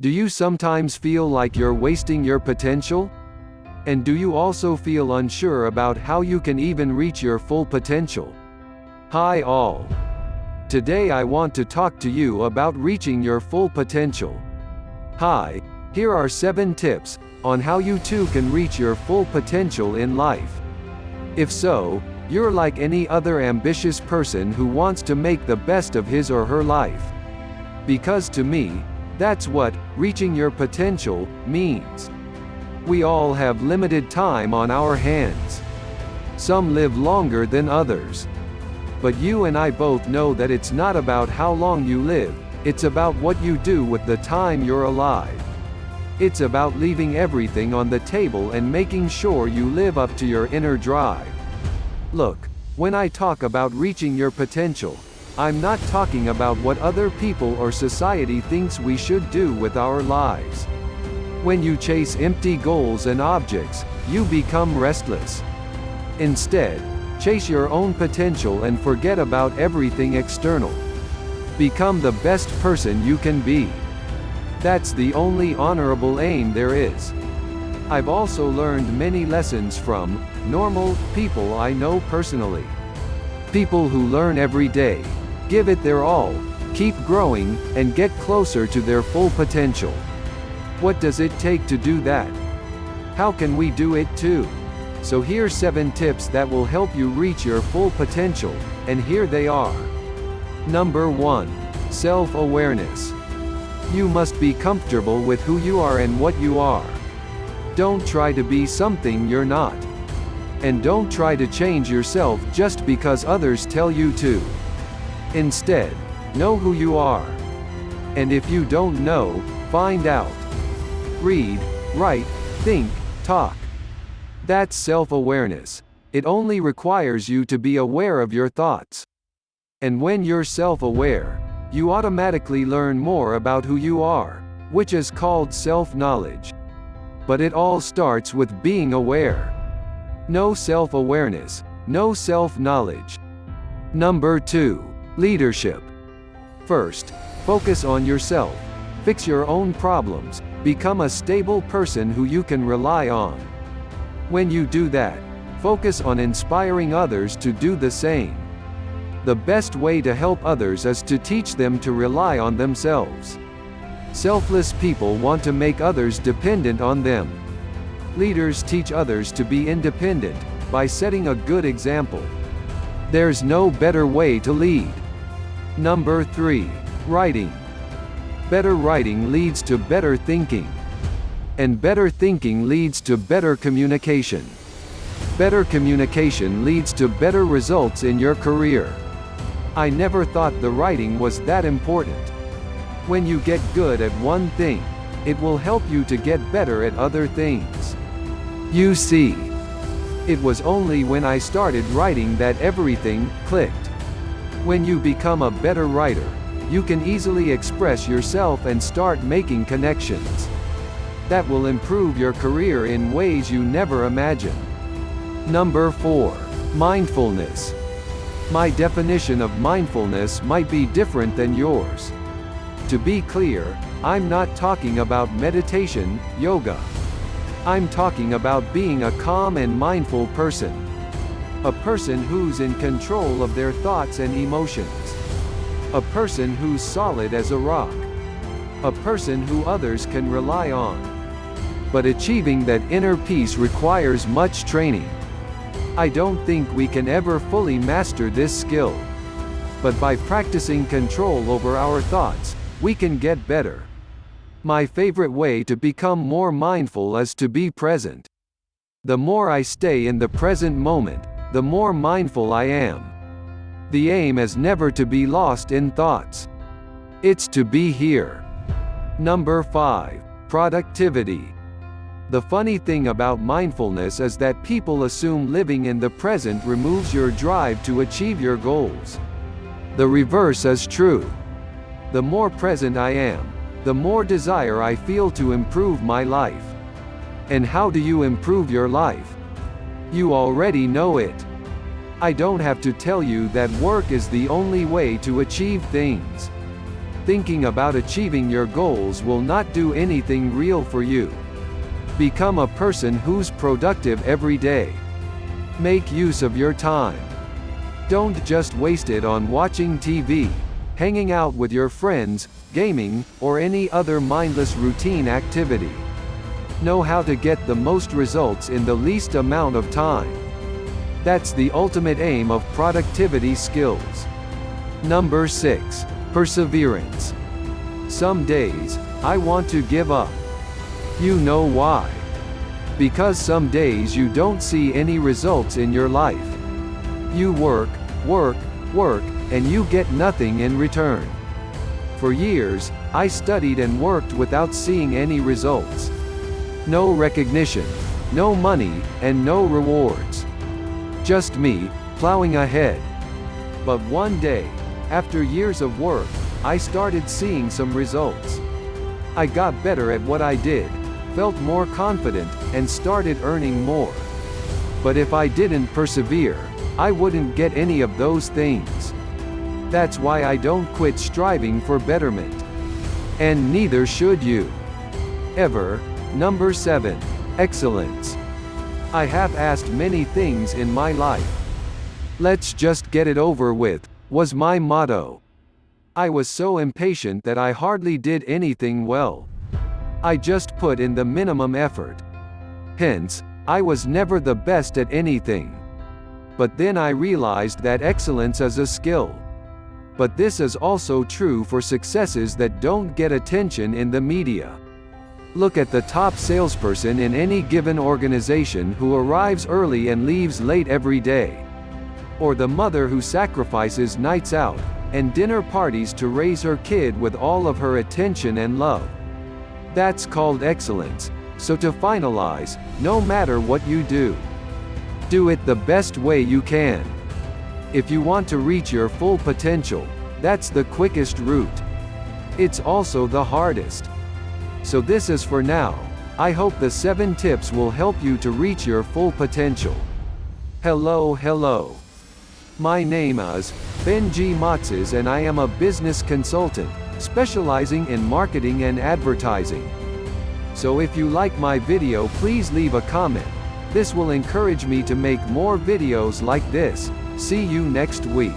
Do you sometimes feel like you're wasting your potential? And do you also feel unsure about how you can even reach your full potential? Hi all. Today I want to talk to you about reaching your full potential. Hi, here are 7 tips on how you too can reach your full potential in life. If so, you're like any other ambitious person who wants to make the best of his or her life. Because to me, that's what reaching your potential means. We all have limited time on our hands. Some live longer than others. But you and I both know that it's not about how long you live, it's about what you do with the time you're alive. It's about leaving everything on the table and making sure you live up to your inner drive. Look, when I talk about reaching your potential, I'm not talking about what other people or society thinks we should do with our lives. When you chase empty goals and objects, you become restless. Instead, chase your own potential and forget about everything external. Become the best person you can be. That's the only honorable aim there is. I've also learned many lessons from normal people I know personally. People who learn every day, give it their all, keep growing, and get closer to their full potential. What does it take to do that? How can we do it too? So here's 7 tips that will help you reach your full potential, and here they are. Number 1. Self-awareness. You must be comfortable with who you are and what you are. Don't try to be something you're not. And don't try to change yourself just because others tell you to. Instead, know who you are. And if you don't know, find out. Read, write, think, talk. That's self-awareness. It only requires you to be aware of your thoughts. And when you're self-aware, you automatically learn more about who you are, which is called self-knowledge. But it all starts with being aware. No self-awareness, no self-knowledge. Number 2. Leadership. First, focus on yourself. Fix your own problems. Become a stable person who you can rely on. When you do that, focus on inspiring others to do the same. The best way to help others is to teach them to rely on themselves. Selfless people want to make others dependent on them. Leaders teach others to be independent by setting a good example. There's no better way to lead. Number 3. Writing. Better writing leads to better thinking. And better thinking leads to better communication. Better communication leads to better results in your career. I never thought the writing was that important. When you get good at one thing, it will help you to get better at other things. You see, it was only when I started writing that everything clicked. When you become a better writer, you can easily express yourself and start making connections. That will improve your career in ways you never imagined. Number 4. Mindfulness. My definition of mindfulness might be different than yours. To be clear, I'm not talking about meditation, yoga. I'm talking about being a calm and mindful person. A person who's in control of their thoughts and emotions. A person who's solid as a rock. A person who others can rely on. But achieving that inner peace requires much training. I don't think we can ever fully master this skill. But by practicing control over our thoughts, we can get better. My favorite way to become more mindful is to be present. The more I stay in the present moment, the more mindful I am. The aim is never to be lost in thoughts. It's to be here. Number 5. Productivity. The funny thing about mindfulness is that people assume living in the present removes your drive to achieve your goals. The reverse is true. The more present I am, the more desire I feel to improve my life. And how do you improve your life? You already know it. I don't have to tell you that work is the only way to achieve things. Thinking about achieving your goals will not do anything real for you. Become a person who's productive every day. Make use of your time. Don't just waste it on watching TV, hanging out with your friends, gaming, or any other mindless routine activity. Know how to get the most results in the least amount of time. That's the ultimate aim of productivity skills. Number 6. Perseverance. Some days, I want to give up. You know why? Because some days you don't see any results in your life. You work, and you get nothing in return. For years, I studied and worked without seeing any results. No recognition, no money, and no rewards. Just me, plowing ahead. But one day, after years of work, I started seeing some results. I got better at what I did, felt more confident, and started earning more. But if I didn't persevere, I wouldn't get any of those things. That's why I don't quit striving for betterment. And neither should you. Ever. Number 7. Excellence. I have asked many things in my life. Let's just get it over with, was my motto. I was so impatient that I hardly did anything well. I just put in the minimum effort. Hence, I was never the best at anything. But then I realized that excellence is a skill. But this is also true for successes that don't get attention in the media. Look at the top salesperson in any given organization who arrives early and leaves late every day. Or the mother who sacrifices nights out and dinner parties to raise her kid with all of her attention and love. That's called excellence. So to finalize, no matter what you do, do it the best way you can. If you want to reach your full potential, that's the quickest route. It's also the hardest. So this is for now. I hope the 7 tips will help you to reach your full potential. Hello. My name is Benji Matzes and I am a business consultant, specializing in marketing and advertising. So if you like my video, please leave a comment. This will encourage me to make more videos like this. See you next week.